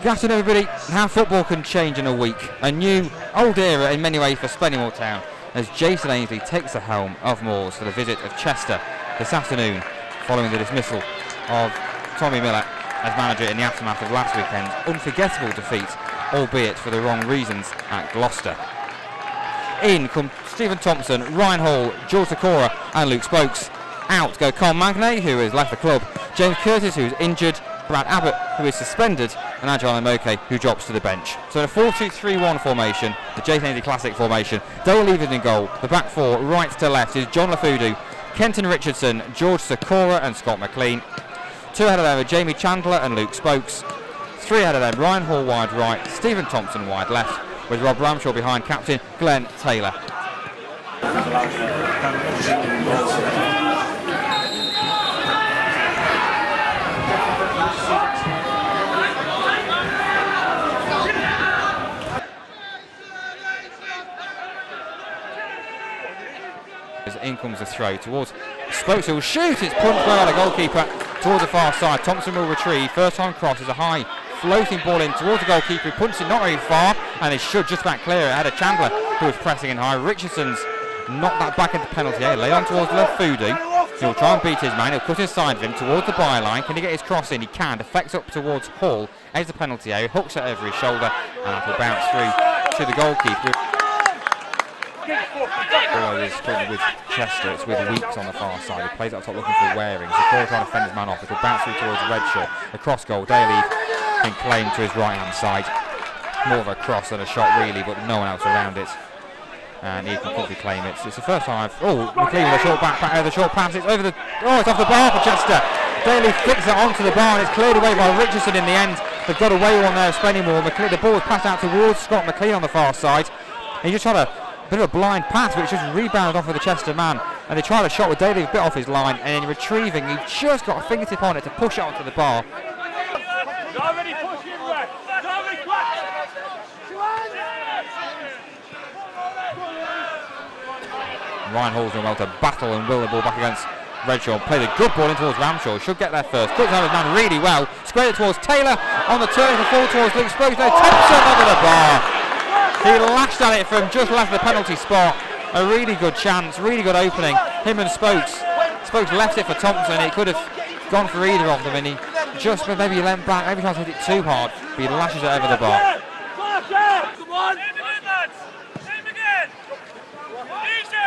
Good afternoon, everybody. How football can change in a week. A new, old era in many ways for Spennymoor Town as Jason Ainsley takes the helm of Moors for the visit of Chester this afternoon following the dismissal of Tommy Miller as manager in the aftermath of last weekend's unforgettable defeat, albeit for the wrong reasons, at Gloucester. In come Stephen Thompson, Ryan Hall, George Sakura and Luke Spokes. Out go Carl Magnay, who has left the club, James Curtis, who's injured, Brad Abbott, who is suspended, and Agile Moke, who drops to the bench. So in a 4-2-3-1 formation, the Jason Ainsley Classic formation, Dale Leavers in goal. The back four, right to left, is John Lafudu, Kenton Richardson, George Sakura and Scott McLean. Two ahead of them are Jamie Chandler and Luke Spokes. Three ahead of them, Ryan Hall wide right, Stephen Thompson wide left, with Rob Ramshaw behind captain Glenn Taylor. In comes the throw towards Spokes, who will shoot. It's punched by the goalkeeper towards the far side. Thompson will retrieve. First time cross is a high floating ball in towards the goalkeeper. He punches it not very far, and it should just about clear it. Ahead of Chandler, who was pressing in high. Richardson's knocked that back into penalty area. Lay on towards Lafudu. He'll try and beat his man. He'll cut inside of him towards the byline. Can he get his cross in? He can. Deflects up towards Hall. Edges the penalty area. Hooks it over his shoulder, and that will bounce through to the goalkeeper. Is with Chester, it's with Weeks on the far side. He plays up top looking for Waring. Sakura trying to fend his man off. It'll bounce through towards Redshaw. A cross goal. Daly been claimed to his right hand side. More of a cross than a shot really, but no one else around it. And he can quickly claim it. It's the first time McLean with a short back over the short pass. It's over the it's off the bar for Chester. Daly flicks it onto the bar and it's cleared away by Richardson in the end. They've got away one there of Spennymoor. The ball was passed out towards Scott McLean on the far side. And he just tried a bit of a blind pass, which just rebounded off of the Chester man, and they tried a shot with Daly a bit off his line, and in retrieving, he just got a fingertip on it to push it onto the bar. Ryan Hall's doing well to battle and will the ball back against Redshaw. Played a good ball in towards Ramshaw. Should get there first. Cuts out his man really well. Squared it towards Taylor on the turn to fall towards Luke Spokes. No, Thompson over the bar. He lashed at it from just left the penalty spot. A really good chance, really good opening. Him and Spokes. Spokes left it for Thompson. It could have gone for either of them, and he just maybe leant back, maybe tried to hit it too hard, but he lashes it over the bar. Come on! Same again! Easy!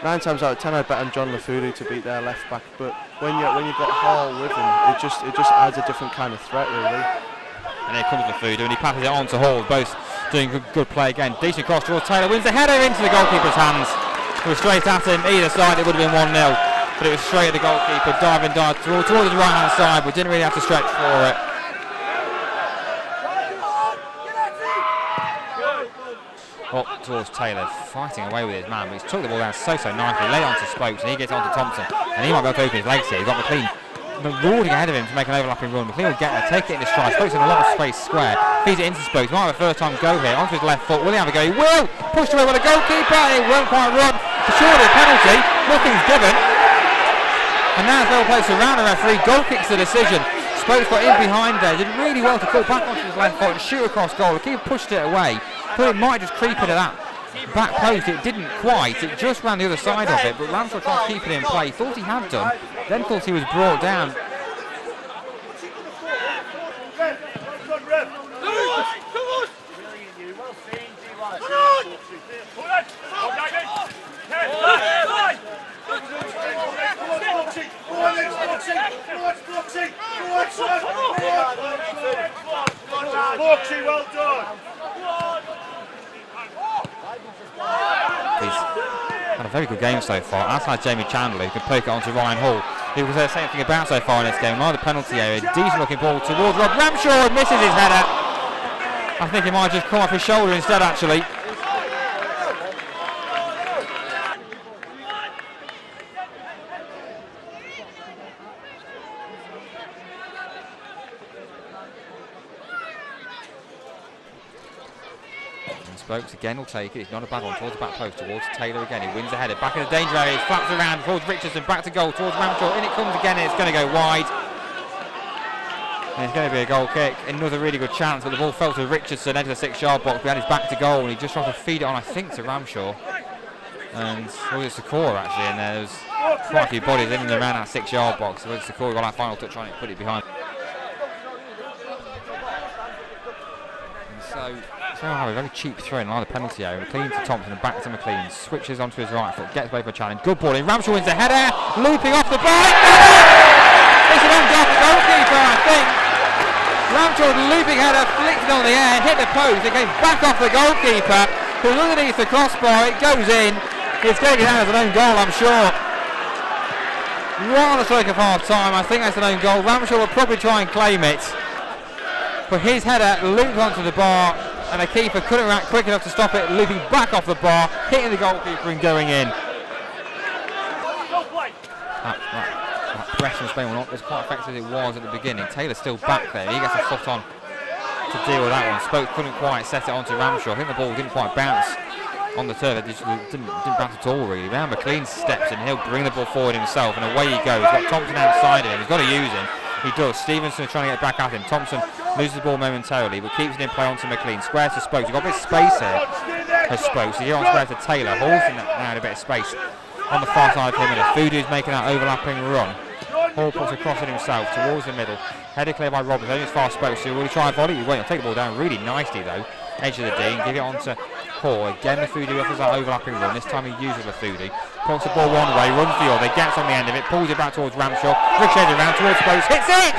9 times out of 10 I bet on John Lafudu to beat their left back, but when you've got Hall with him, it just adds a different kind of threat really. And here comes Lafudu and he passes it on to Hall, both doing good play again. Decent cross towards Taylor, wins the header into the goalkeeper's hands. It was straight at him, either side it would have been 1-0, but it was straight at the goalkeeper, diving towards his right hand side, but didn't really have to stretch for it. Up towards Taylor, fighting away with his man, but he's took the ball down so nicely, laid on to Spokes, and he gets on to Thompson, and he might be able to open his legs here. He's got McLean marauding ahead of him to make an overlapping run. McLean will get there, take it in his stride. Spokes in a lot of space square, feeds it into Spokes. He might have a first time go here, onto his left foot. Will he have a go? He will! Pushed away by the goalkeeper, it won't quite run. Surely a penalty, nothing's given. And now it's well placed around the referee, goal kicks the decision. Spokes got in behind there, did really well to call back onto his left foot and shoot across goal. The keeper pushed it away. Thought it might just creep into that back post. It didn't quite. It just ran the other side of it, but Ramshaw tried to keep it in play. Thought he had done, then thought he was brought down. Well done. He's had a very good game so far. Outside Jamie Chandler, who can poke it onto Ryan Hall, who was the same thing about so far in this game. Another penalty area, decent looking ball towards Rob Ramshaw, and misses his header. I think he might just come off his shoulder instead actually. Spokes again will take it. It's not a bad one towards the back post, towards Taylor again. He wins the header. Back in the danger area. Flaps around towards Richardson. Back to goal towards Ramshaw. In it comes again, and it's going to go wide. And it's going to be a goal kick. Another really good chance, but the ball fell to Richardson into the 6-yard box behind his back to goal, and he just tried to feed it on, I think, to Ramshaw. And it's Sakura actually, and there was quite a few bodies in and around that 6-yard box. So Sakura got that final touch on it, put it behind. And so have a very cheap throw in the penalty area. McLean to Thompson and back to McLean. Switches onto his right foot, gets away for a challenge. Good ball in. Ramshaw wins the header, looping off the bar. It's an undoubted goalkeeper, I think. Ramshaw looping header, flicked it on the air, hit the post. It came back off the goalkeeper, who's underneath the crossbar. It goes in. It's going to get out as an own goal, I'm sure. Right on the stroke of half time, I think that's an own goal. Ramshaw will probably try and claim it. But his header looped onto the bar, and the keeper couldn't react quick enough to stop it, looping back off the bar, hitting the goalkeeper and going in. That press from Spain was quite effective as it was at the beginning. Taylor's still back there. He gets a foot on to deal with that one. Spoke couldn't quite set it onto Ramshaw. I think the ball didn't quite bounce on the turf. It just didn't bounce at all really. Now McLean steps in. He'll bring the ball forward himself, and away he goes. He's got Thompson outside of him. He's got to use him. He does. Stevenson trying to get back at him. Thompson loses the ball momentarily, but keeps it in play onto McLean. Squares to Spokes. You've got a bit of space here for Spokes. He's on square to Taylor. Hall's in now in a bit of space on the far side of him. And Fudu's making that overlapping run. Hall puts across it himself towards the middle. Headed clear by Roberts. Only as far as Spokes. So he'll really try and volley. He won't. He'll take the ball down really nicely though. Edge of the D and give it on to Hall. Again, Lafudi offers that overlapping run. This time he uses Lafudi. Puts the ball one way, runs the other, gets on the end of it, pulls it back towards Ramshaw, ricochets around towards Spokes, hits it!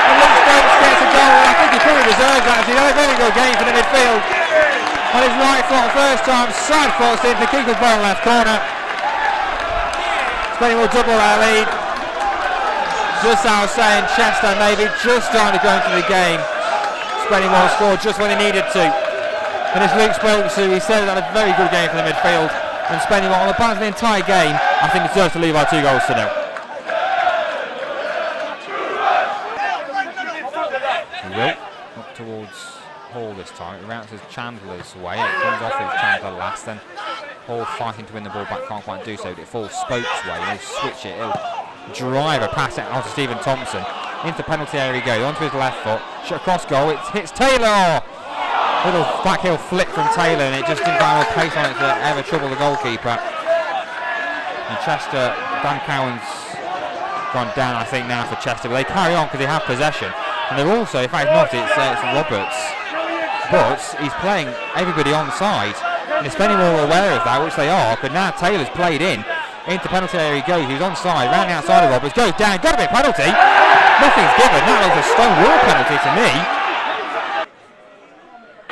And Luke Spokes gets a goal, and I think he probably deserves that. He's had a very good game for the midfield. On his right foot, first time, side forced in to keep the ball left corner. Spennymoor double our lead. Just as I was saying, Chester maybe just starting to go into the game. Spennymoor scored just when he needed to. And it's Luke Spokes who he said had a very good game for the midfield. And Spennymoor on the balance of the entire game, I think deserves to leave by 2 goals to 0. He will. Up towards Hall this time. It rounds Chandler's way. It comes off with Chandler last. Then Hall fighting to win the ball back, can't quite do so. But it falls Spokes' way. He'll switch it. He'll drive a pass it onto Stephen Thompson. Into the penalty area he goes, onto his left foot, shot across goal, it hits Taylor! Little back heel flick from Taylor, and it just didn't have enough pace on it to ever trouble the goalkeeper. And Chester, Dan Cowan's gone down I think now for Chester, but they carry on because they have possession. And they're also, in fact not, it's Roberts, but he's playing everybody on side. And if Spennymoor are aware of that, which they are, but now Taylor's played in. Into penalty area he goes, he's onside, round the outside of Roberts, goes down, got a bit of penalty. Nothing's given, that was a stone wall penalty to me.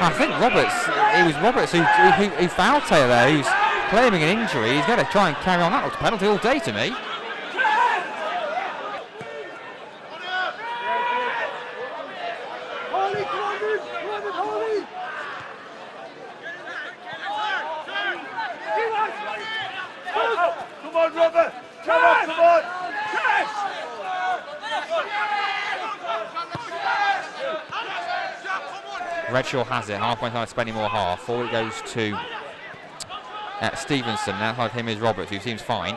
I think it was Roberts who fouled Taylor, who's claiming an injury. He's going to try and carry on. That looks a penalty all day to me. Come on, Robert! Come on! Redshaw has it, halfway inside Spennymoor half. Forward it goes to Stevenson, and outside him is Roberts, who seems fine.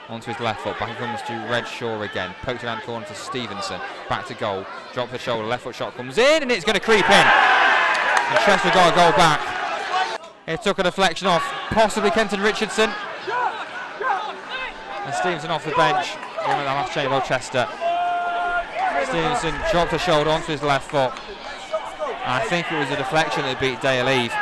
Onto his left foot, back it comes to Redshaw again. Pokes around the corner to Stevenson, back to goal. Drops the shoulder, left foot shot comes in, and it's going to creep in. And Chester got a goal back. It took a deflection off, possibly Kenton Richardson. And Stevenson off the bench. One of the last change of Chester. Stevenson dropped the shoulder onto his left foot. I think it was a deflection that beat Dale Eve.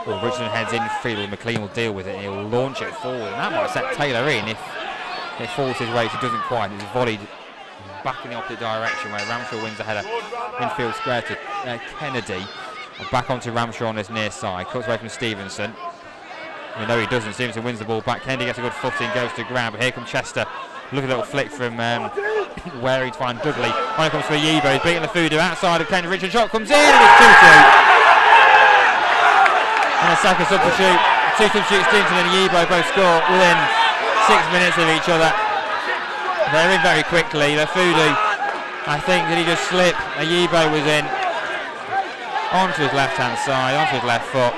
Well, Richardson heads in field, McLean will deal with it and he'll launch it forward. And that might set Taylor in if it falls his way, it doesn't quite. It's volleyed back in the opposite direction where Ramshaw wins the header. Infield square to Kennedy. And back onto Ramshaw on his near side. Cuts away from Stevenson. No, he doesn't. Stevenson wins the ball back. Kennedy gets a good footing, goes to ground. But here comes Chester. Look at the little flick from where he'd find Dudley. On it comes for Yibo. He's beating the Fudu outside of Kennedy. Richard shot comes in and it's 2-2. And a second substitute. Two substitutes, Stevenson and Yibo both score within 6 minutes of each other. They're in very quickly. Lafudu, I think, did he just slip? Ayibo was in. Onto his left hand side, onto his left foot.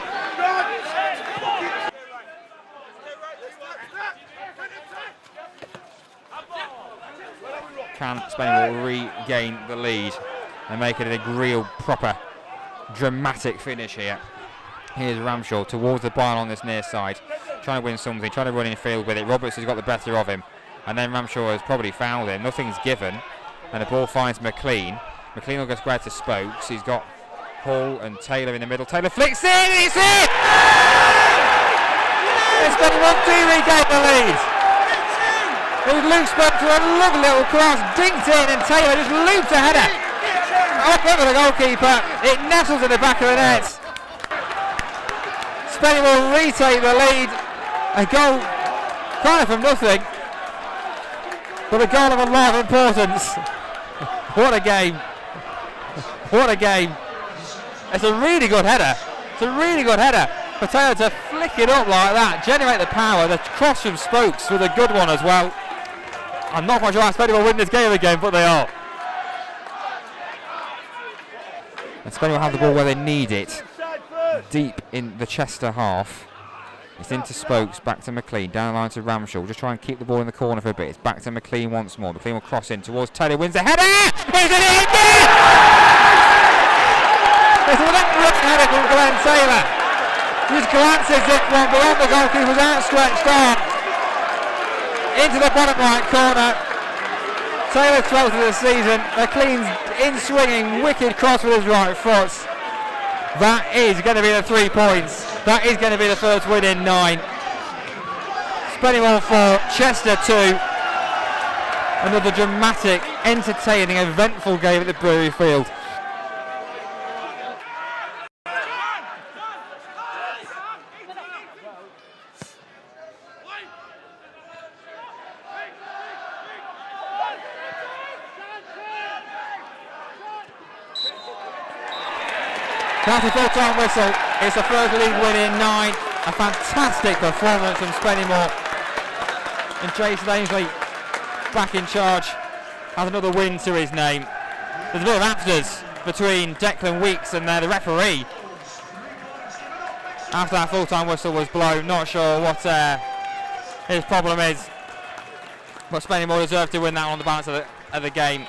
Can Spennymoor regain the lead and make it a real proper dramatic finish here? Here's Ramshaw towards the byline on this near side, trying to win something, trying to run in field with it. Roberts has got the better of him, and then Ramshaw has probably fouled him. Nothing's given, and the ball finds McLean. McLean will go square to Spokes. He's got Hall and Taylor in the middle. Taylor flicks in, it's in! It's Spennymoor do regain the lead. It was Luke Spokes to a lovely little cross, dinked in, and Taylor just looped a header. Up over the goalkeeper, it nestles in the back of the net. Spennymoor retake the lead. A goal kind of from nothing, but a goal of a lot of importance. What a game. What a game. It's a really good header. It's a really good header for Taylor to flick it up like that, generate the power. The cross from Spokes was a good one as well. I'm not quite sure how Spennymoor will win this game again, but they are. And Spennymoor have the ball where they need it, deep in the Chester half. It's into Spokes, back to McLean, down the line to Ramshaw. Just try and keep the ball in the corner for a bit. It's back to McLean once more. McLean will cross in towards Taylor, wins the header! He's in it again! It's an excellent header from Glenn Taylor. Just glances it one beyond the goalkeeper's outstretched arm. Into the bottom right corner. Taylor's 12th of the season. McLean's in swinging, wicked cross with his right foot. That is going to be the 3 points. That is going to be the first win in 9. Spennymoor 4, Chester 2. Another dramatic, entertaining, eventful game at the Brewery Field. That's a full-time whistle. It's the first league win in 9. A fantastic performance from Spennymoor. And Jason Ainsley, back in charge, has another win to his name. There's a bit of afters between Declan Weeks and the referee. After that full-time whistle was blown, not sure what his problem is. But Spennymoor deserved to win that on the balance of the game.